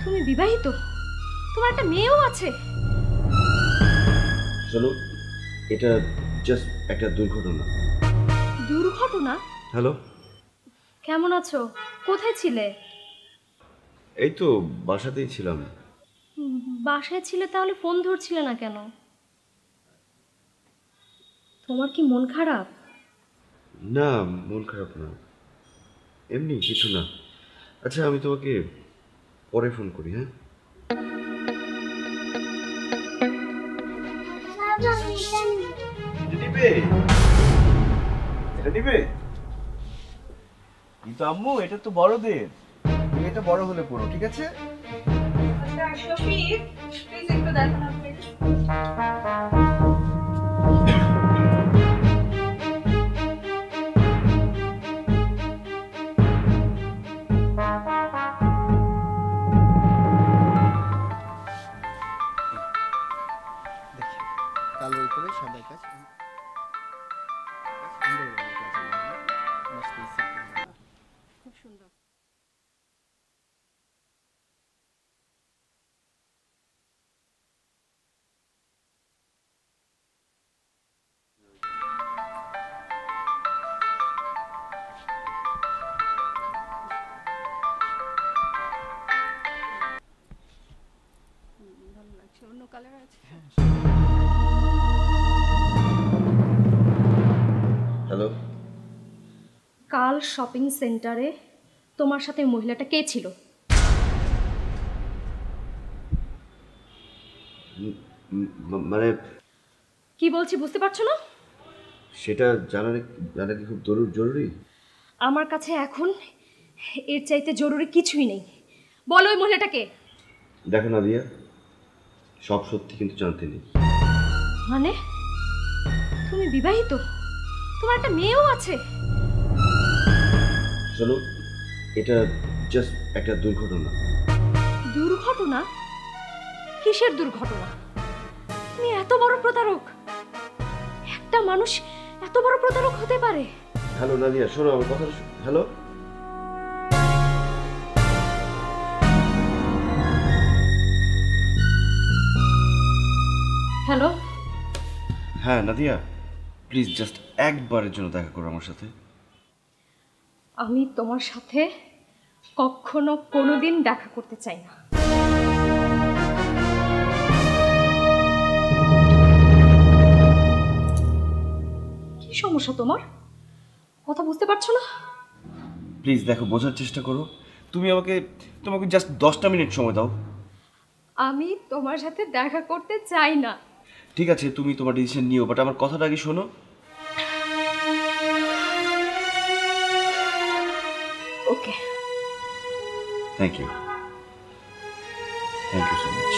তুমি বিবাহিত? তোমার একটা মেয়েও আছে? চলো, এটা জাস্ট একটা দুর্ঘটনা। দুর্ঘটনা? হ্যালো, কেমন আছো? কোথায় ছিলে? এই তো বাসাতেই ছিলাম। বাসায় ছিলে, তাহলে ফোন ধরছিলে না কেন? তোমার কি মন খারাপ? না, মন খারাপ না, এমনি কিছু না। আচ্ছা, আমি তোমাকে পরে ফোন করি, হ্যাঁ? এটা নিবে? এটা নিবে? কিন্তু আম্মু, এটা তো বড়দের। তুমি এটা বড় হলে পড়ো, ঠিক আছে? আচ্ছা শফিক, প্লিজ একটু দেখো না প্লিজ। দেখি, কালোর উপরে সাদা কাজ। খুব সুন্দর। ভালো লাগছে। অন্য কালার আছে? হ্যালো, কাল শপিং সেন্টারে তোমার সাথে মহিলাটা কে ছিল? মানে কি বলছি বুঝতে পারছো না? সেটা জানা কি খুব জরুরি? আমার কাছে এখন এর চাইতে জরুরি কিছুই নেই। বলো ওই মহিলাটাকে। দেখো নাদিয়া, সব সত্যি কিন্তু জানতে নেই। মানে তুমি বিবাহিত? তোমার একটা মেয়েও আছে? চলো, এটা জাস্ট একটা দুর্ঘটনা। দুর্ঘটনা? কিসের দুর্ঘটনা? তুমি এত বড় প্রতারক? একটা মানুষ এত বড় প্রতারক হতে পারে? হ্যালো নাদিয়া, শোনো আমার কথা। Hello, hello. হ্যাঁ নাদিয়া, প্লিজ জাস্ট একবারের জন্য দেখা করো আমার সাথে। আমি তোমার সাথে কখনো কোনোদিন দেখা করতে চাই না। কি সমস্যা তোমার? কথা বুঝতে পারছো না? প্লিজ দেখো, বোঝার চেষ্টা করো। তোমাকে জাস্ট 10টা মিনিট সময় দাও। আমি তোমার সাথে দেখা করতে চাই না। ঠিক আছে, তুমি তোমার ডিসিশন নিও, বাট আমার কথাটা আগে শোনো। Okay. Thank you so much.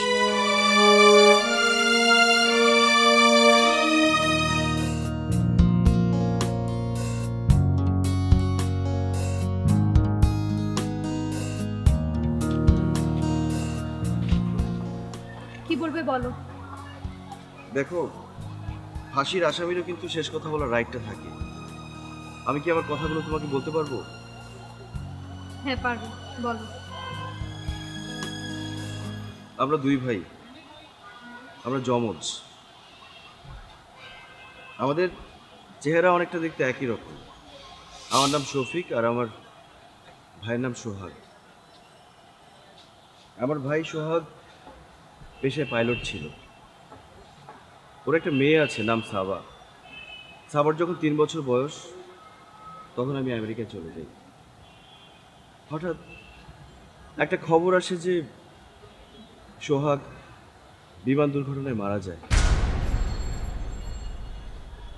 কি বলবে বলো। দেখো, ফাঁসির আসামিরও কিন্তু শেষ কথা বলার রাইটটা থাকে। আমি কি আমার কথাগুলো তোমাকে বলতে পারবো? হ্যাঁ পারবো, বলো। আমরা দুই ভাই, আমরা যমজ। আমাদের চেহারা অনেকটা দেখতে একই রকম। আমার নাম শফিক আর আমার ভাইয়ের নাম সোহাগ। আমার ভাই সোহাগ পেশায় পাইলট ছিল। ওর একটা মেয়ে আছে, নাম সাবা। সাবার যখন 3 বছর বয়স, তখন আমি আমেরিকায় চলে যাই। হঠাৎ একটা খবর আসে যে সোহাগ বিমান দুর্ঘটনায় মারা যায়।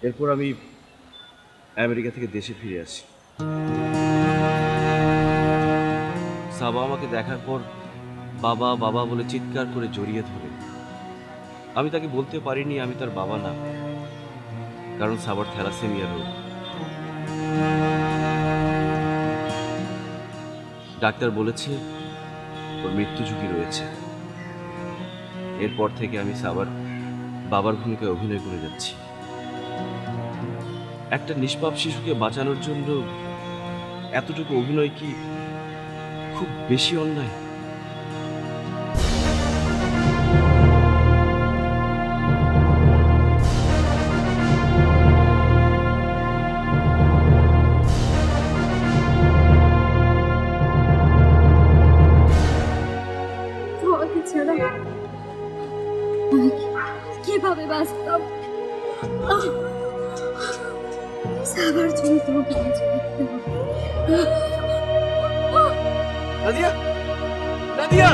এরপর আমি আমেরিকা থেকে দেশে ফিরে আসি। সাবা আমাকে দেখার পর বাবা বাবা বলে চিৎকার করে জড়িয়ে ধরে। আমি তাকে বলতে পারিনি আমি তার বাবা না, কারণ সাবার থ্যালাসেমিয়া রোগ। ডাক্তার বলেছে ওর মৃত্যু ঝুঁকি রয়েছে। এরপর থেকে আমি সাবার বাবার ভূমিকায় অভিনয় করে যাচ্ছি। একটা নিষ্পাপ শিশুকে বাঁচানোর জন্য এতটুকু অভিনয় কি খুব বেশি অন্যায়? কিভাবে বাঁচতাম? সাবার জন্য তোমাকে বেঁচে থাকতে হবে। নাদিয়া, নাদিয়া।